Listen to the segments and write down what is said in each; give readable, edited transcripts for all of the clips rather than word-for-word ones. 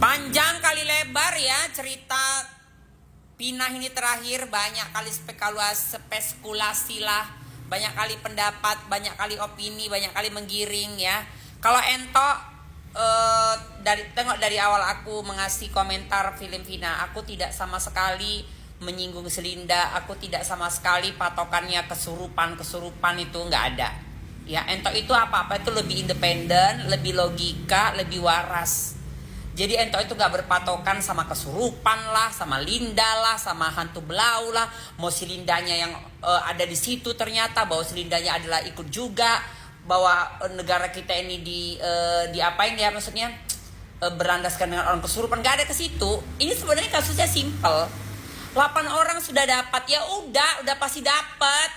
Panjang kali lebar ya cerita Pinah ini terakhir, banyak kali spekulasi lah, banyak kali pendapat, banyak kali opini, banyak kali menggiring ya. Kalau Ento dari awal aku mengasih komentar film Vina, aku tidak sama sekali menyinggung Selinda, aku tidak sama sekali patokannya kesurupan itu nggak ada. Ya, Ento itu apa-apa itu lebih independen, lebih logika, lebih waras. Jadi Ento itu gak berpatokan sama kesurupan lah, sama Linda lah, sama hantu belau lah. Mau si Lindanya yang ada di situ ternyata bahwa si Lindanya adalah ikut juga, bahwa negara kita ini diapain ya, maksudnya berlandaskan dengan orang kesurupan, gak ada ke situ. Ini sebenarnya kasusnya simple. 8 orang sudah dapat, ya udah pasti dapat.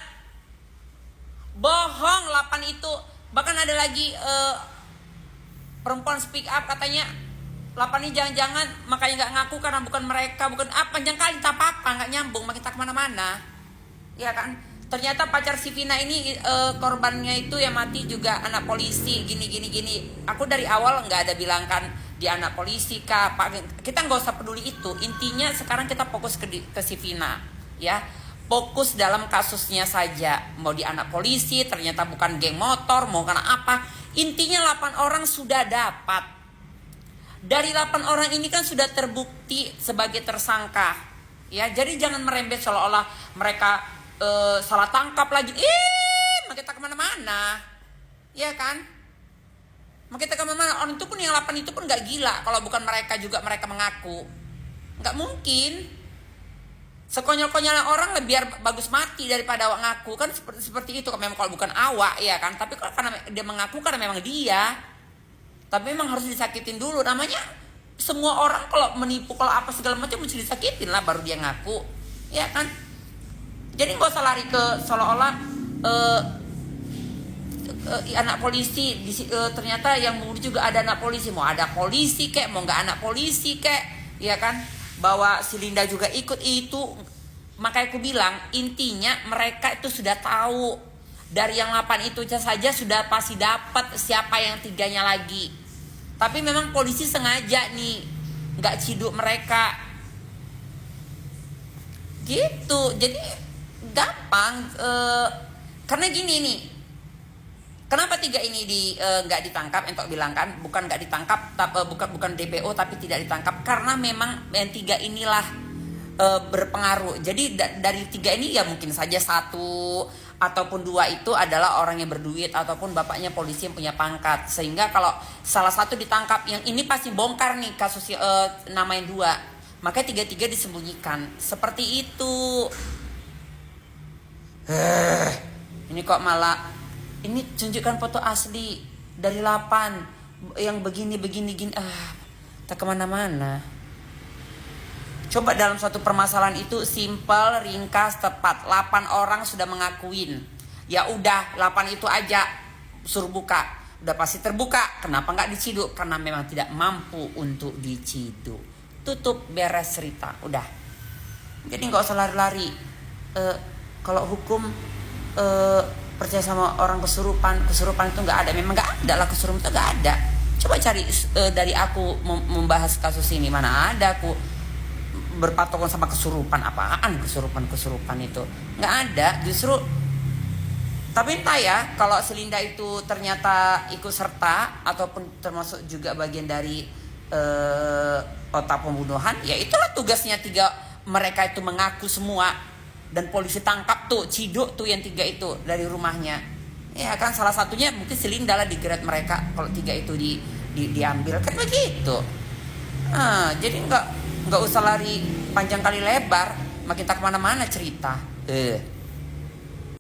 Bohong 8 itu. Bahkan ada lagi perempuan speak up katanya 8 ini jangan-jangan makanya nggak ngaku karena bukan mereka, bukan apa, panjang kali tak apa, nggak nyambung, makin tak kemana-mana, ya kan? Ternyata pacar si Vina ini korbannya itu yang mati juga anak polisi, gini. Aku dari awal nggak ada bilangkan dia anak polisi kah, Pak. Kita nggak usah peduli itu. Intinya sekarang kita fokus ke si Vina, ya. Fokus dalam kasusnya saja. Mau di anak polisi, ternyata bukan geng motor, mau karena apa? Intinya 8 orang sudah dapat. Dari 8 orang ini kan sudah terbukti sebagai tersangka, ya. Jadi jangan merembet seolah-olah mereka salah tangkap lagi. Makin kita kemana-mana, ya kan? Makin kita kemana-mana. Orang itu pun yang 8 itu pun nggak gila kalau bukan mereka juga mereka mengaku. Nggak mungkin. Sekonyol-konyolnya orang biar bagus mati daripada awak ngaku kan, seperti itu. Memang kalau bukan awak, ya kan. Tapi karena dia mengaku karena memang dia. Tapi memang harus disakitin dulu. Namanya semua orang kalau menipu, kalau apa segala macam mesti disakitin lah baru dia ngaku, ya kan? Jadi nggak usah lari ke seolah-olah anak polisi ternyata yang bunuh juga ada anak polisi. Mau ada polisi kek, mau nggak anak polisi kek, ya kan? Bahwa si Linda juga ikut itu. Makanya aku bilang intinya mereka itu sudah tahu. Dari yang 8 itu saja sudah pasti dapat siapa yang 3-nya lagi. Tapi memang polisi sengaja nih nggak ciduk mereka. Gitu. Jadi gampang. Karena gini nih. Kenapa 3 ini nggak ditangkap? Entok bilang kan, bukan nggak ditangkap, bukan DPO tapi tidak ditangkap karena memang yang 3 inilah berpengaruh. Jadi dari 3 ini ya mungkin saja 1 ataupun 2 itu adalah orang yang berduit ataupun bapaknya polisi yang punya pangkat, sehingga kalau salah satu ditangkap yang ini pasti bongkar nih kasus nama yang 2, makanya 3 disembunyikan seperti itu. Ini kok malah ini tunjukkan foto asli dari 8 yang begini gini, tak kemana-mana. Coba dalam suatu permasalahan itu simple, ringkas, tepat. 8 orang sudah mengakuin. Ya udah 8 itu aja suruh buka. Udah pasti terbuka. Kenapa nggak diciduk? Karena memang tidak mampu untuk diciduk. Tutup, beres cerita. Udah. Jadi nggak usah lari-lari. Kalau hukum percaya sama orang kesurupan itu nggak ada. Memang nggak ada lah, kesurupan itu nggak ada. Coba cari dari aku membahas kasus ini, mana ada aku berpatokan sama kesurupan. Apaan kesurupan itu nggak ada justru. Tapi entah ya, kalau Selinda itu ternyata ikut serta ataupun termasuk juga bagian dari otak pembunuhan, ya itulah tugasnya 3 mereka itu mengaku semua dan polisi tangkap tuh, ciduk tuh yang 3 itu dari rumahnya, ya kan? Salah satunya mungkin Selinda lah digeret mereka kalau 3 itu diambil kan begitu. Jadi nggak usah lari panjang kali lebar, makin tak kemana-mana cerita.